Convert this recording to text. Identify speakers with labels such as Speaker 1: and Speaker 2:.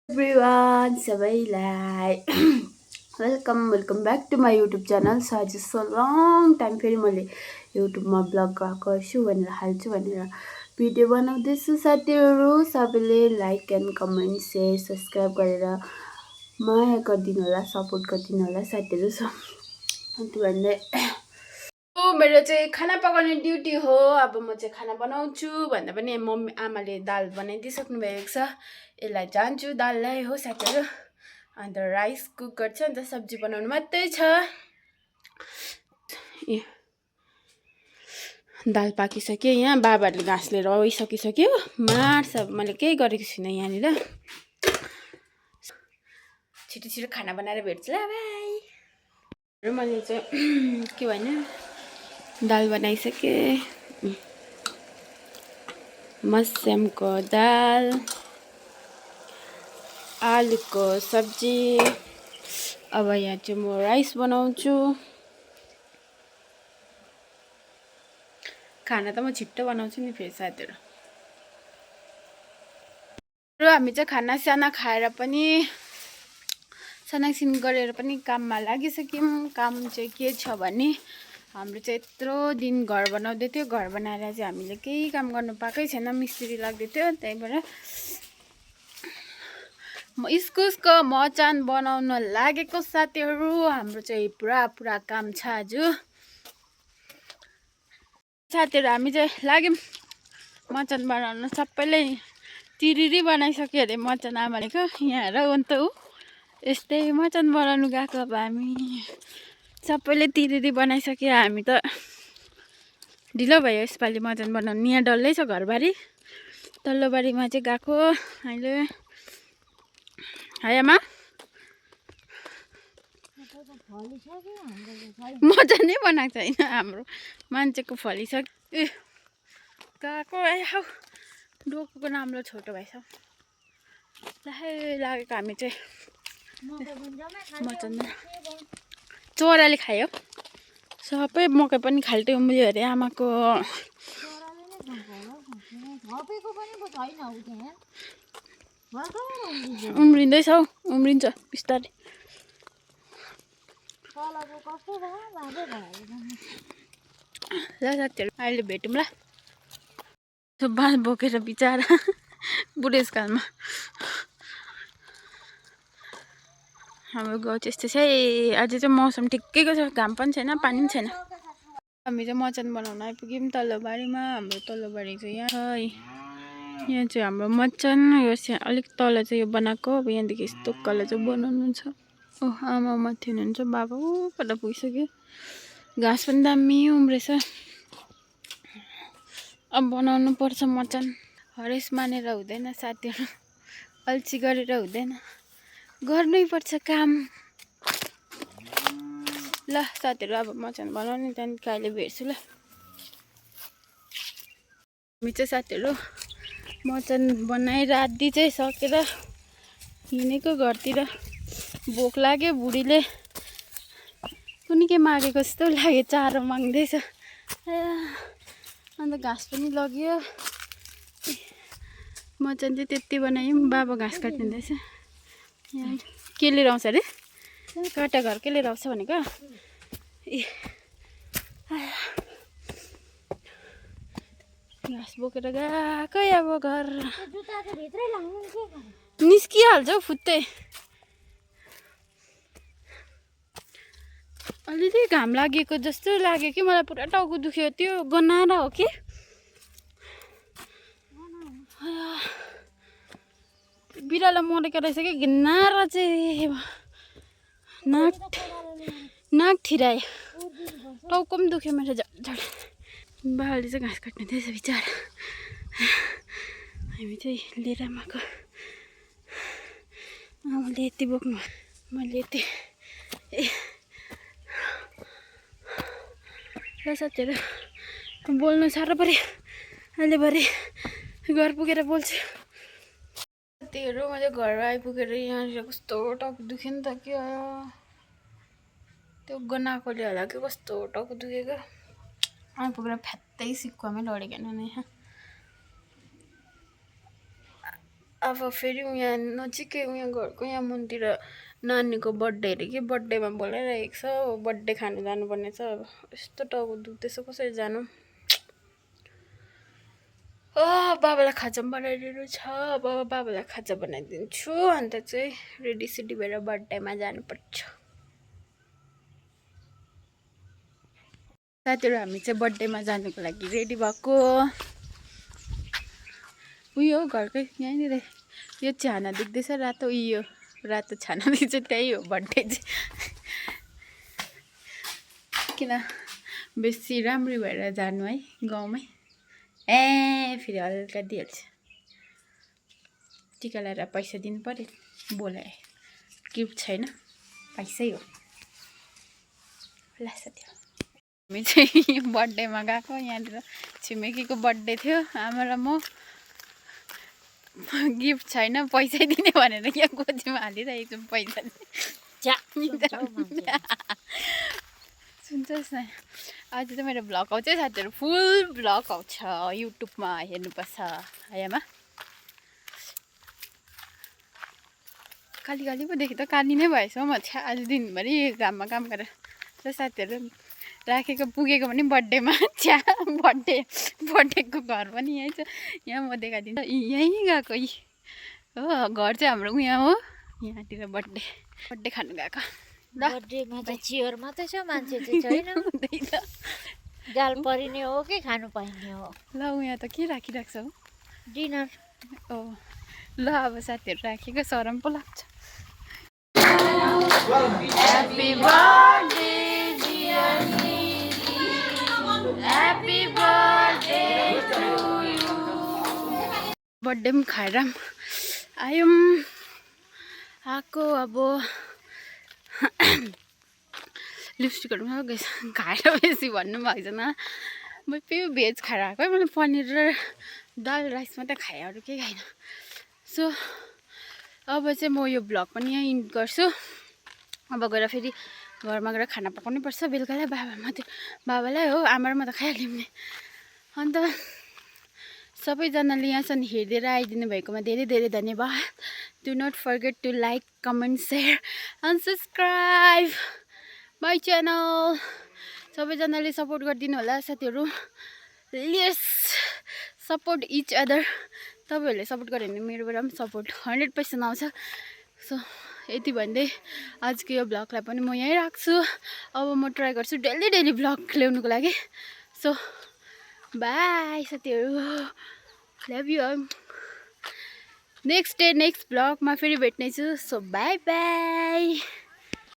Speaker 1: Everyone, सबैलाई welcome back to my YouTube channel suggest so long time फेरि मैले युट्युबमा ब्लग गर्छु भनेर हाल्छु भनेर भिडियो बनाउँदैछु। साथीहरू सबैले like and comment share subscribe गरेर माया गरिदिनु होला, सपोर्ट गरिदिनु होला साथीहरू। त्यो भन्दै मेरो चाहिँ खाना पकाउने ड्युटी हो। अब म चाहिँ खाना बनाउँछु भन्दा पनि मम्मी आमाले दाल बनाइदिइसक्नु भएको छ। यसलाई जान्छु दाललाई हो साथीहरू। अन्त राइस कुक गर्छ, अन्त सब्जी बनाउनु मात्रै छ। दाल पाकिसक्यो। यहाँ बाबाहरूले घाँस लिएर आइसकिसक्यो। मार्छ मैले केही गरेको छुइनँ यहाँनिर। छिटो छिटो खाना बनाएर भेट्छु ल बाई। मैले चाहिँ के भन्यो दाल बनाइसकेँ। मस्यामको दाल, आलुको सब्जी। अब यहाँ चाहिँ म राइस बनाउँछु। खाना त म छिट्टो बनाउँछु नि फेरि साथीहरू। र हामी चाहिँ खाना साना खाएर पनि सानासिन गरेर पनि काममा लागिसक्यौँ। काम चाहिँ के छ भने हाम्रो चाहिँ यत्रो दिन घर बनाउँदै थियो। घर बनाएर चाहिँ हामीले केही काम गर्नु पाएकै छैन, मिस्त्री लाग्दै थियो। त्यही भएर इस्कुसको मचान बनाउन लागेको साथीहरू। हाम्रो चाहिँ पुरा काम छ आज साथीहरू। हामी चाहिँ लाग्यौँ मचान बनाउन। सबैले तिरिरी बनाइसक्यो अरे मचान आमालेको। यहाँ हेर अन्त ऊ यस्तै मचान बनाउनु गएको। अब हामी सबैले तिरिरी बनाइसक्यो। हामी त ढिलो भयो यसपालि मचान बनाउनु। यहाँ डल्लै छ घरबारी, तल्लो बारीमा चाहिँ गएको अहिले। है आमा मचानै बनाएको छैन हाम्रो, मान्छेको फलिसक्यो। ए गएको हौ डोकोको नाम्लो छोटो भएछ लागेको। हामी चाहिँ मचान चोराले खायो सबै। मकै पनि खाल्टे उम्रियो अरे आमाको। उम्रिँदैछ हौ, उम्रिन्छ बिस्तारै। ल साथीहरू अहिले भेटौँ ल। बाँस बोकेर बिचरा बुढेसकालमा। हाम्रो गाउँ चाहिँ यस्तो छ है। आज चाहिँ मौसम ठिकैको छ, घाम पनि छैन पानी पनि छैन। हामी चाहिँ मचान बनाउन आइपुग्यौँ तल्लो बारीमा। हाम्रो तल्लो बारी चाहिँ यहाँ छ। यहाँ चाहिँ हाम्रो मचान। यो चाहिँ अलिक तल चाहिँ यो बनाएको। अब यहाँदेखि यस्तो कल चाहिँ बनाउनु छ। ओ आमा माथि हुनुहुन्छ, बाबा ऊबाट पुगिसक्यो। घाँस पनि दामी उम्रेछ। अब बनाउनु पर्छ मचान। हरेस मानेर हुँदैन साथीहरू, अल्छी गरेर हुँदैन, गर्नै पर्छ काम। ल साथीहरू अब मचान बनाउने, त्यहाँदेखि अहिले भेट्छु ल। हामी चाहिँ साथीहरू मचान बनाएर आधी चाहिँ सकेर हिँडेको घरतिर। भोक लाग्यो, बुढीले कुनै के मागेको जस्तो लाग्यो, चारो माग्दैछ। अन्त घाँस पनि लग्यो। मचान चाहिँ त्यति बनायौँ। बाबा घाँस काट्नुहुँदैछ। यहाँ के लिएर आउँछ अरे, काटा घर के लिएर आउँछ भनेको। ए घाँस बोकेर गएकै अब घर निस्किहाल्छ हौ फुत्तै। अलिअलि घाम लागेको जस्तो लाग्यो कि मलाई। पुरा टाउको दुख्यो। त्यो गनाएर हो कि बिरालो मरेको रहेछ कि घिनाएर चाहिँ नाक थिरायो। टाउको पनि दुख्यो मेरो झड। बाबाले चाहिँ घाँस काट्नु थिएछ बिचरा। हामी चाहिँ लिएर आमाको। आमाले यति बोक्नु, मैले यति। र साथीहरू बोल्नु साह्रो पऱ्यो अहिले। भरे घर पुगेर बोल्छु। साथीहरू मैले घर आइपुगेर यहाँनिर कस्तो टाउको दुख्यो नि त। के त्यो गनाएकोले होला कि कस्तो टाउको दुखेको। आइपुगेर फ्यात्तै सिक्कामै लडेको नि यहाँ। अब फेरि यहाँ नजिकै उहाँ घरको यहाँ मन्दिर नानीको बर्थडे अरे कि बर्थडेमा बोलाइरहेको छ बर्थडे खानु जानुपर्ने छ अब यस्तो टाउको दुख्दैछ कसरी जानु बाबालाई खाजा बनाइदिनु छ अब बाबालाई खाजा बनाइदिन्छु अन्त चाहिँ रेडी सेडी भएर बर्थडेमा जानुपर्छ साथीहरू हामी चाहिँ बर्थडेमा जानुको लागि रेडी भएको उयो घरकै यहाँनिर यो छाना देख्दैछ रातो उयो रातो छाना देख्छ त्यही हो बर्थडे चाहिँ किन बेसी राम्री भएर जानु है गाउँमै फेरि हल्का दिइहाल्छ टिका लगाएर पैसा दिनु पर्यो बोलाए गिफ्ट छैन पैसै हो ल साथी हामी चाहिँ बर्थडेमा गएको यहाँनिर छिमेकीको बर्थडे थियो आमा र म गिफ्ट छैन पैसै दिने भनेर यहाँ गोजीमा हालिरहेको छौँ पैसा सुन्छस् न आज चाहिँ मेरो भ्लग आउँछ साथीहरू फुल भ्लग आउँछ युट्युबमा हेर्नुपर्छ है आमा काली काली पो देखेँ त काली नै भएछ म आज दिनभरि घाममा काम गरेर र साथीहरू राखेको पुगेको पनि बर्थडेमा बर्थडेको घर पनि यहीँ छ यहाँ म देखाइदिन्छु यहीँ गएको हो घर चाहिँ हाम्रो यहाँ हो यहाँतिर बर्थडे खानु गएको
Speaker 2: बर्थडेमा चाहिँ चियर मात्रै छ मान्छे चाहिँ छैन गाल परिने हो कि खानु पाइने हो
Speaker 1: ल यहाँ त के राखिरहेको छ हौ
Speaker 2: डिनर
Speaker 1: ल अब साथीहरू राखेको सरम पो लाग्छ happy birthday happy birthday to you birthday पनि खाएर आयौँ आएको अब लिपस्टिकहरू पनि खाएर बेसी भन्नु भएको छैन म प्योर भेज खाएर आएको है मैले पनिर र दाल राइस मात्रै खाएँ अरू केही खाएन सो अब चाहिँ म यो भ्लग पनि यहाँ इन्ड गर्छु अब गएर फेरि घरमा गएर खाना पकाउनै पर्छ बेलुकालाई बाबालाई हो आमा र म त खाइहाल्यौँ नि अन्त सबैजनाले यहाँसम्म हेरिदिएर आइदिनु भएकोमा धेरै धेरै धन्यवाद do not forget to like comment share and subscribe my channel सबैजनाले सपोर्ट गरिदिनु होला साथीहरू लेट्स सपोर्ट इच अदर तपाईँहरूले सपोर्ट गर्यो भने मेरोबाट पनि सपोर्ट 100% आउँछ सो यति भन्दै आजको यो भ्लगलाई पनि म यहीँ राख्छु अब म ट्राई गर्छु डेली भ्लग ल्याउनुको लागि सो बाई साथीहरू love you next day next भ्लगमा फेरि भेट्नेछु सो बाई बाई